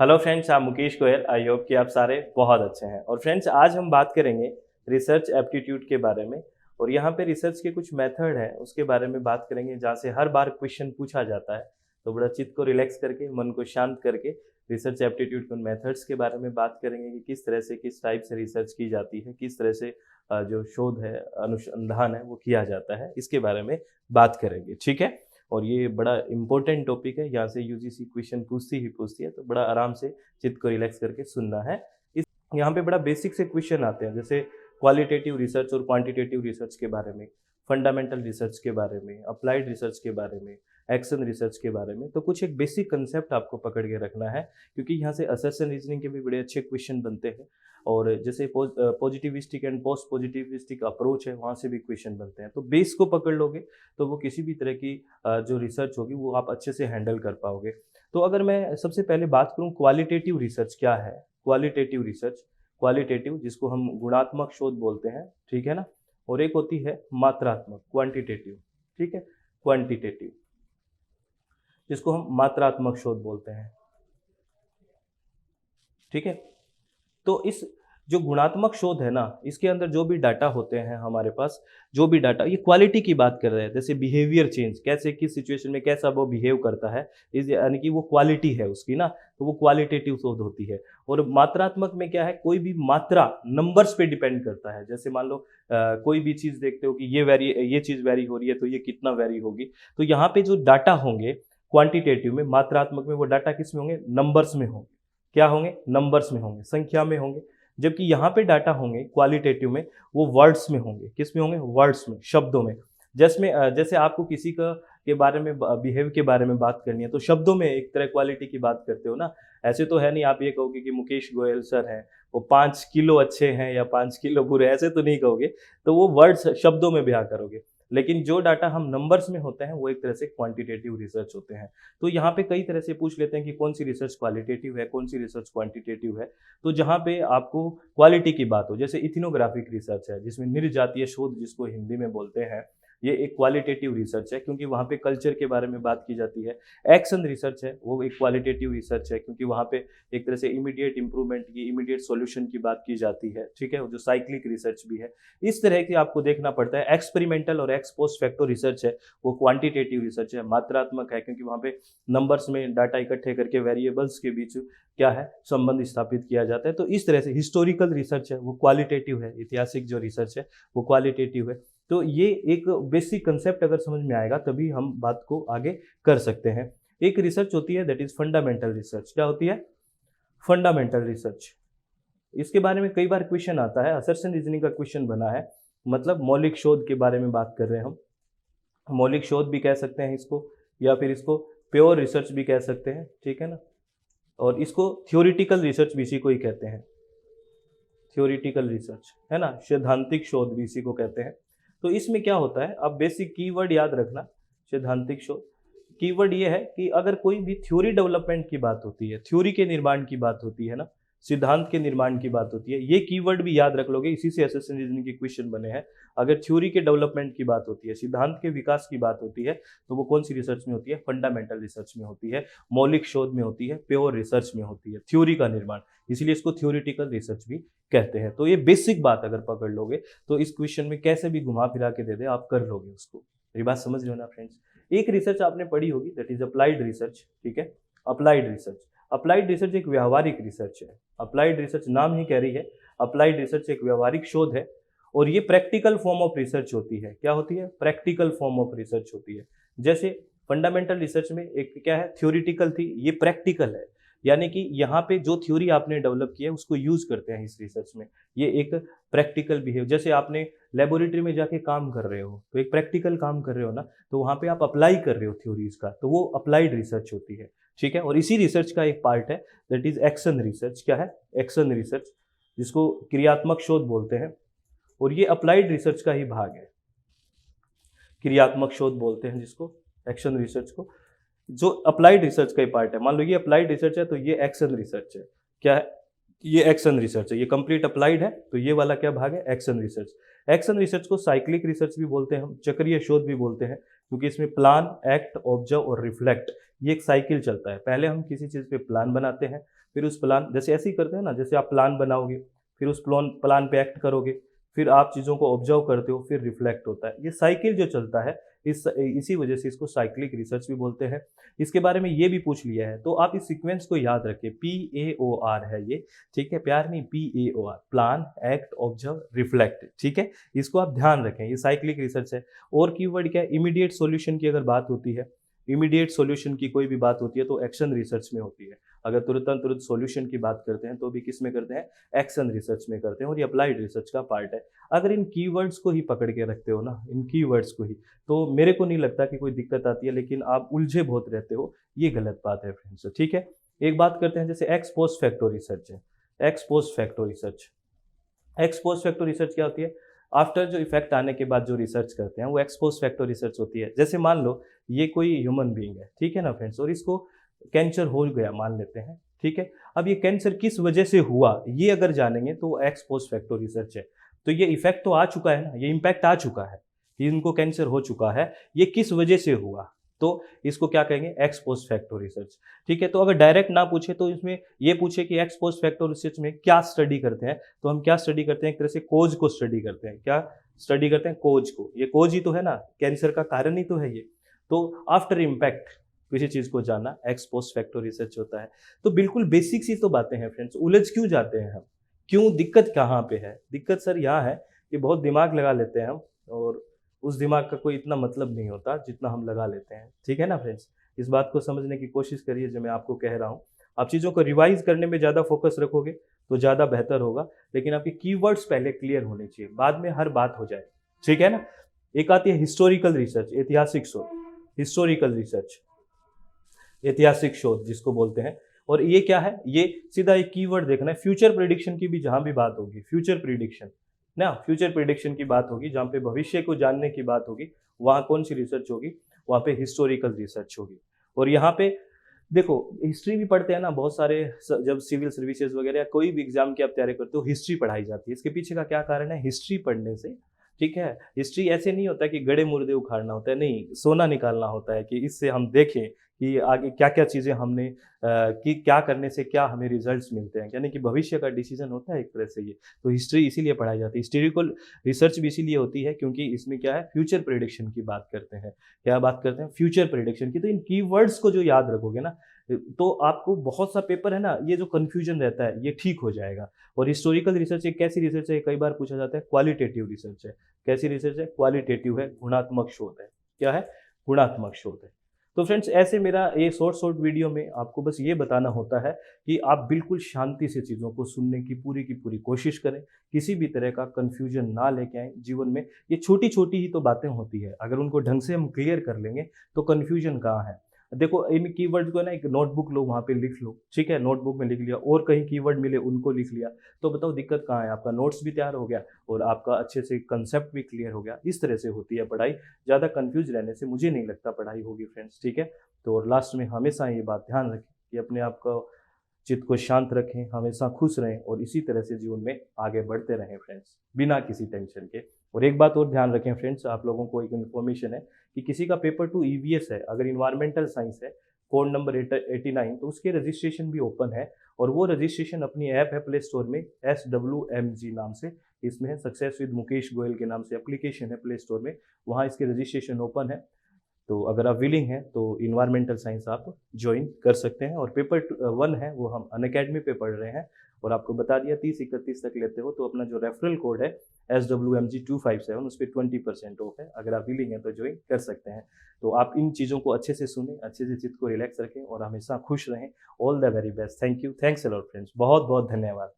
Hello friends, आप Mukesh Goyal. I hope कि आप सारे बहुत अच्छे हैं। और फ्रेंड्स, आज हम बात करेंगे रिसर्च एप्टीट्यूड के बारे में। और यहाँ पे रिसर्च के कुछ मेथड हैं, उसके बारे में बात करेंगे, जहाँ से हर बार क्वेश्चन पूछा जाता है। तो बड़ा चित्त को रिलैक्स करके, मन को शांत करके रिसर्च एप्टीट्यूड के मेथड्स के बारे में बात करेंगे कि किस तरह से, किस टाइप से रिसर्च की जाती है, किस तरह से जो शोध है, अनुसंधान है, वो किया जाता है। इसके बारे में बात करेंगे, ठीक है। और ये बड़ा इंपॉर्टेंट टॉपिक है, यहाँ से यूजीसी क्वेश्चन पूछती है, तो बड़ा आराम से चित्त को रिलैक्स करके सुनना है। इस यहाँ पे बड़ा बेसिक से क्वेश्चन आते हैं, जैसे क्वालिटेटिव रिसर्च और क्वांटिटेटिव रिसर्च के बारे में, फंडामेंटल रिसर्च के बारे में, अप्लाइड रिसर्च के बारे में, एक्शन रिसर्च के बारे में। तो कुछ एक बेसिक कंसेप्ट आपको पकड़ के रखना है, क्योंकि यहाँ से असर्शन रीजनिंग के भी बड़े अच्छे क्वेश्चन बनते हैं। और जैसे positivistic and post positivistic approach है, वहाँ से भी क्वेश्चन बनते हैं। तो बेस को पकड़ लोगे तो वो किसी भी तरह की जो रिसर्च होगी वो आप अच्छे से हैंडल कर पाओगे। तो अगर मैं सबसे पहले बात करूँ, क्वालिटेटिव रिसर्च क्या है। क्वालिटेटिव रिसर्च, क्वालिटेटिव जिसको हम गुणात्मक शोध बोलते हैं, ठीक है ना। और एक होती है मात्रात्मक, क्वांटिटेटिव, ठीक है, क्वांटिटेटिव जिसको हम मात्रात्मक शोध बोलते हैं, ठीक है। तो इस जो गुणात्मक शोध है ना, इसके अंदर जो भी डाटा होते हैं हमारे पास, जो भी डाटा, ये क्वालिटी की बात कर रहे हैं। जैसे बिहेवियर चेंज, कैसे किस सिचुएशन में कैसा वो बिहेव करता है, इस यानी कि वो क्वालिटी है उसकी ना, तो वो क्वालिटेटिव शोध होती है। और मात्रात्मक में क्या है, कोई भी मात्रा नंबर्स पे डिपेंड करता है। जैसे मान लो कोई भी चीज़ देखते हो कि ये चीज़ वेरी हो रही है, तो ये कितना वेरी होगी। तो यहाँ पे जो डाटा होंगे क्वांटिटेटिव में, मात्रात्मक में, वो डाटा किस में होंगे, नंबर्स में होंगे। क्या होंगे, नंबर्स में होंगे, संख्या में होंगे। जबकि यहाँ पे डाटा होंगे क्वालिटेटिव में, वो वर्ड्स में होंगे। किस में होंगे, वर्ड्स में, शब्दों में। जैसे आपको किसी का के बारे में, बिहेव के बारे में बात करनी है, तो शब्दों में एक तरह क्वालिटी की बात करते हो ना। ऐसे तो है नहीं आप ये कहोगे कि मुकेश गोयल सर हैं, वो 5 किलो अच्छे हैं या 5 किलो बुरे, ऐसे तो नहीं कहोगे। तो वो वर्ड्स, शब्दों में बयां करोगे। लेकिन जो डाटा हम नंबर्स में होते हैं, वो एक तरह से क्वांटिटेटिव रिसर्च होते हैं। तो यहाँ पे कई तरह से पूछ लेते हैं कि कौन सी रिसर्च क्वालिटेटिव है, कौन सी रिसर्च क्वांटिटेटिव है। तो जहाँ पे आपको क्वालिटी की बात हो, जैसे इथिनोग्राफिक रिसर्च है, जिसमें निर्जातीय शोध जिसको हिंदी में बोलते हैं, ये एक क्वालिटेटिव रिसर्च है, क्योंकि वहाँ पे कल्चर के बारे में बात की जाती है। एक्शन रिसर्च है, वो एक क्वालिटेटिव रिसर्च है, क्योंकि वहाँ पे एक तरह से इमीडिएट इंप्रूवमेंट की, इमीडिएट सॉल्यूशन की बात की जाती है, ठीक है। वो जो साइक्लिक रिसर्च भी है, इस तरह की आपको देखना पड़ता है। एक्सपेरिमेंटल और एक्स पोस्ट फैक्टो रिसर्च है, वो क्वांटिटेटिव रिसर्च है, मात्रात्मक है, क्योंकि वहाँ पे नंबर्स में डाटा इकट्ठे करके वेरिएबल्स के बीच क्या है, संबंध स्थापित किया जाता है। तो इस तरह से हिस्टोरिकल रिसर्च है, वो क्वालिटेटिव है, ऐतिहासिक जो रिसर्च है वो क्वालिटेटिव है। तो ये एक बेसिक कंसेप्ट अगर समझ में आएगा, तभी हम बात को आगे कर सकते हैं। एक रिसर्च होती है, दैट इज फंडामेंटल रिसर्च। क्या होती है, फंडामेंटल रिसर्च। इसके बारे में कई बार क्वेश्चन आता है, असर्शन रीजनिंग का क्वेश्चन बना है। मतलब मौलिक शोध के बारे में बात कर रहे हैं हम। मौलिक शोध भी कह सकते हैं इसको, या फिर इसको प्योर रिसर्च भी कह सकते हैं, ठीक है ना। और इसको थ्योरिटिकल रिसर्च भी इसी को ही कहते हैं, थ्योरिटिकल रिसर्च, है ना। सैद्धांतिक शोध भी इसी को कहते हैं। तो इसमें क्या होता है, अब बेसिक कीवर्ड याद रखना। सैद्धांतिक शोध, कीवर्ड ये है कि अगर कोई भी थ्योरी डेवलपमेंट की बात होती है, थ्योरी के निर्माण की बात होती है ना, सिद्धांत के निर्माण की बात होती है, ये कीवर्ड भी याद रख लोगे, इसी से असर्शन रीजनिंग के क्वेश्चन बने हैं। अगर थ्योरी के डेवलपमेंट की बात होती है, सिद्धांत के विकास की बात होती है, तो वो कौन सी रिसर्च में होती है, फंडामेंटल रिसर्च में होती है, मौलिक शोध में होती है, प्योर रिसर्च में होती है, थ्योरी का निर्माण। इसलिए इसको थ्योरिटिकल रिसर्च भी कहते हैं। तो ये बेसिक बात अगर पकड़ लोगे, तो इस क्वेश्चन में कैसे भी घुमा फिरा के दे दे, आप कर लोगे उसको। मेरी बात समझ रहे हो ना फ्रेंड्स। एक रिसर्च आपने पढ़ी होगी, दैट इज अप्लाइड रिसर्च, ठीक है। अप्लाइड रिसर्च, अप्लाइड रिसर्च एक व्यावहारिक रिसर्च है। अप्लाइड रिसर्च नाम ही कह रही है, अप्लाइड रिसर्च एक व्यावहारिक शोध है। और ये प्रैक्टिकल फॉर्म ऑफ रिसर्च होती है। क्या होती है, प्रैक्टिकल फॉर्म ऑफ रिसर्च होती है। जैसे फंडामेंटल रिसर्च में एक क्या है, थ्योरिटिकल थी, ये प्रैक्टिकल है। यानी कि यहाँ पे जो थ्योरी आपने डेवलप किया है उसको यूज करते हैं इस रिसर्च में। ये एक प्रैक्टिकल बिहेव, जैसे आपने लेबोरेटरी में जाके काम कर रहे हो, तो एक प्रैक्टिकल काम कर रहे हो ना, तो वहाँ पे आप अप्लाई कर रहे हो थ्योरीज का, तो वो अप्लाइड रिसर्च होती है, ठीक है। और इसी रिसर्च का एक पार्ट है, दैट इज एक्शन रिसर्च। क्या है, एक्शन रिसर्च, जिसको क्रियात्मक शोध बोलते हैं। और ये अप्लाइड रिसर्च का ही भाग है, क्रियात्मक शोध बोलते हैं जिसको, एक्शन रिसर्च को, जो अप्लाइड रिसर्च का ही पार्ट है। मान लो ये अप्लाइड रिसर्च है, तो ये एक्शन रिसर्च है। क्या है, ये एक्शन रिसर्च है, ये कंप्लीट अप्लाइड है, तो ये वाला क्या भाग है, एक्शन रिसर्च। एक्शन रिसर्च को साइक्लिक रिसर्च भी बोलते हैं हम, चक्रीय शोध भी बोलते हैं, क्योंकि इसमें प्लान, एक्ट, ऑब्जर्व और रिफ्लेक्ट, ये एक साइकिल चलता है। पहले हम किसी चीज़ पे प्लान बनाते हैं, फिर उस प्लान जैसे ऐसे ही करते हैं ना, जैसे आप प्लान बनाओगे, फिर उस प्लान पे एक्ट करोगे, फिर आप चीज़ों को ऑब्जर्व करते हो, फिर रिफ्लेक्ट होता है। ये साइकिल जो चलता है, इसी वजह से इसको साइक्लिक रिसर्च भी बोलते हैं। इसके बारे में ये भी पूछ लिया है, तो आप इस सीक्वेंस को याद रखें, PAOR है ये, ठीक है, प्यार नहीं, PAOR, plan, act, observe, reflect, ठीक है, इसको आप ध्यान रखें, ये साइक्लिक रिसर्च है। और कीवर्ड क्या है, इमीडिएट सॉल्यूशन की अगर बात होती है, इमीडिएट सॉल्यूशन की कोई भी बात होती है तो एक्शन रिसर्च में होती है। अगर तुरंत सॉल्यूशन की बात करते हैं तो भी किस में करते हैं, एक्शन रिसर्च में करते हैं, और ये अप्लाइड रिसर्च का पार्ट है। अगर इन कीवर्ड्स को ही पकड़ के रखते हो ना, इन कीवर्ड्स को ही, तो मेरे को नहीं लगता कि कोई दिक्कत आती है, लेकिन आप उलझे बहुत रहते हो, ये गलत बात है फ्रेंड्स, ठीक है। एक बात करते हैं, जैसे एक्स पोस्ट फैक्टो रिसर्च है, x post facto research, x post facto research क्या होती है, आफ्टर जो इफेक्ट आने के बाद जो रिसर्च करते हैं वो एक्स पोस्ट फैक्टो रिसर्च होती है। जैसे मान लो ये कोई ह्यूमन बीइंग है, ठीक है ना फ्रेंड्स, और इसको कैंसर हो गया मान लेते हैं, ठीक है। अब ये कैंसर किस वजह से हुआ, ये अगर जानेंगे तो एक्स पोस्ट फैक्टो रिसर्च है। तो ये इफेक्ट तो आ चुका है ना, ये इम्पैक्ट आ चुका है, इनको कैंसर हो चुका है, ये किस वजह से हुआ, तो इसको क्या कहेंगे, एक्स पोस्ट फैक्टो रिसर्च, ठीक है। तो अगर डायरेक्ट ना पूछे तो इसमें ये पूछे कि एक्स पोस्ट फैक्टो रिसर्च में क्या स्टडी करते हैं, तो हम क्या स्टडी करते हैं, एक तरह से कोज को स्टडी करते हैं। क्या स्टडी करते हैं, कोज को। ये कोज ही तो है ना, कैंसर का कारण ही तो है ये। तो आफ्टर इम्पैक्ट किसी चीज को जाना, एक्स पोस्ट फैक्टो रिसर्च होता है। तो बिल्कुल बेसिक सी तो बातें हैं फ्रेंड्स, उलझ क्यों जाते हैं हम, क्यों, दिक्कत कहाँ पे है, दिक्कत सर यहाँ है कि बहुत दिमाग लगा लेते हैं हम, और उस दिमाग का कोई इतना मतलब नहीं होता जितना हम लगा लेते हैं, ठीक है ना फ्रेंड्स। इस बात को समझने की कोशिश करिए जो मैं आपको कह रहा हूँ। आप चीज़ों को रिवाइज करने में ज़्यादा फोकस रखोगे तो ज़्यादा बेहतर होगा, लेकिन आपके कीवर्ड्स पहले क्लियर होने चाहिए, बाद में हर बात हो जाए, ठीक है ना। एक आती है हिस्टोरिकल रिसर्च, ऐतिहासिक शोध, हिस्टोरिकल रिसर्च, ऐतिहासिक शोध जिसको बोलते हैं। और ये क्या है, ये सीधा एक कीवर्ड देखना है, फ्यूचर प्रिडिक्शन की भी जहां भी बात होगी, फ्यूचर प्रिडिक्शन ना, फ्यूचर प्रिडिक्शन की बात होगी, जहां पे भविष्य को जानने की बात होगी, वहां कौन सी रिसर्च होगी, वहां पे हिस्टोरिकल रिसर्च होगी। और यहाँ पे देखो, हिस्ट्री भी पढ़ते हैं ना बहुत सारे, जब सिविल सर्विसेज वगैरह या कोई भी एग्जाम की आप तैयारी करते हो, हिस्ट्री पढ़ाई जाती है। इसके पीछे का क्या कारण है, हिस्ट्री पढ़ने से, ठीक है। हिस्ट्री ऐसे नहीं होता कि गड़े मुर्दे उखाड़ना होता है, नहीं, सोना निकालना होता है, कि इससे हम देखें कि आगे क्या क्या चीज़ें हमने कि क्या करने से क्या हमें रिजल्ट्स मिलते हैं, यानी कि भविष्य का डिसीजन होता है एक तरह से ये। तो हिस्ट्री इसीलिए पढ़ाई जाती है, हिस्टोरिकल रिसर्च भी इसीलिए होती है क्योंकि इसमें क्या है, फ्यूचर प्रेडिक्शन की बात करते हैं। क्या बात करते हैं, फ्यूचर प्रेडिक्शन की। तो इन कीवर्ड्स को जो याद रखोगे ना, तो आपको बहुत सा पेपर है ना, ये जो कन्फ्यूजन रहता है ये ठीक हो जाएगा। और हिस्टोरिकल रिसर्च एक कैसी रिसर्च है, कई बार पूछा जाता है, क्वालिटेटिव रिसर्च है। कैसी रिसर्च है, क्वालिटेटिव है, गुणात्मक शोध है। क्या है, गुणात्मक शोध है। तो फ्रेंड्स, ऐसे मेरा ये शॉर्ट वीडियो में आपको बस ये बताना होता है कि आप बिल्कुल शांति से चीज़ों को सुनने की पूरी कोशिश करें, किसी भी तरह का कन्फ्यूजन ना लेके आएँ जीवन में। ये छोटी छोटी ही तो बातें होती है, अगर उनको ढंग से हम क्लियर कर लेंगे तो कन्फ्यूजन कहाँ है। देखो, इन कीवर्ड को ना एक नोटबुक लो, वहाँ पे लिख लो, ठीक है, नोटबुक में लिख लिया, और कहीं कीवर्ड मिले उनको लिख लिया, तो बताओ दिक्कत कहाँ है। आपका नोट्स भी तैयार हो गया और आपका अच्छे से कंसेप्ट भी क्लियर हो गया। इस तरह से होती है पढ़ाई, ज़्यादा कंफ्यूज रहने से मुझे नहीं लगता पढ़ाई होगी फ्रेंड्स, ठीक है। तो और लास्ट में हमेशा ये बात ध्यान रखें कि अपने आप को, चित्त को शांत रखें, हमेशा खुश रहें, और इसी तरह से जीवन में आगे बढ़ते रहें फ्रेंड्स, बिना किसी टेंशन के। और एक बात और ध्यान रखें फ्रेंड्स, आप लोगों को एक इन्फॉर्मेशन है कि किसी का पेपर 2 ईवीएस है, अगर इन्वायरमेंटल साइंस है, कोड नंबर 89, तो उसके रजिस्ट्रेशन भी ओपन है। और वो रजिस्ट्रेशन अपनी ऐप है प्ले स्टोर में, SWMG नाम से इसमें है, सक्सेस विद मुकेश गोयल के नाम से एप्लीकेशन है प्ले स्टोर में, वहाँ इसके रजिस्ट्रेशन ओपन है। तो अगर आप विलिंग हैं तो इन्वायरमेंटल साइंस आप ज्वाइन कर सकते हैं। और पेपर 1 है वो हम अनअकैडमी पे पढ़ रहे हैं, और आपको बता दिया 30-31 तक लेते हो, तो अपना जो रेफरल कोड है SWMG257, उस पर 20% ऑफ है। अगर आप विलिंग हैं तो ज्वाइन कर सकते हैं। तो आप इन चीज़ों को अच्छे से सुनें, अच्छे से चित्त को रिलैक्स रखें, और हमेशा खुश रहें। All the very best. Thank you, thanks a lot friends, बहुत बहुत धन्यवाद।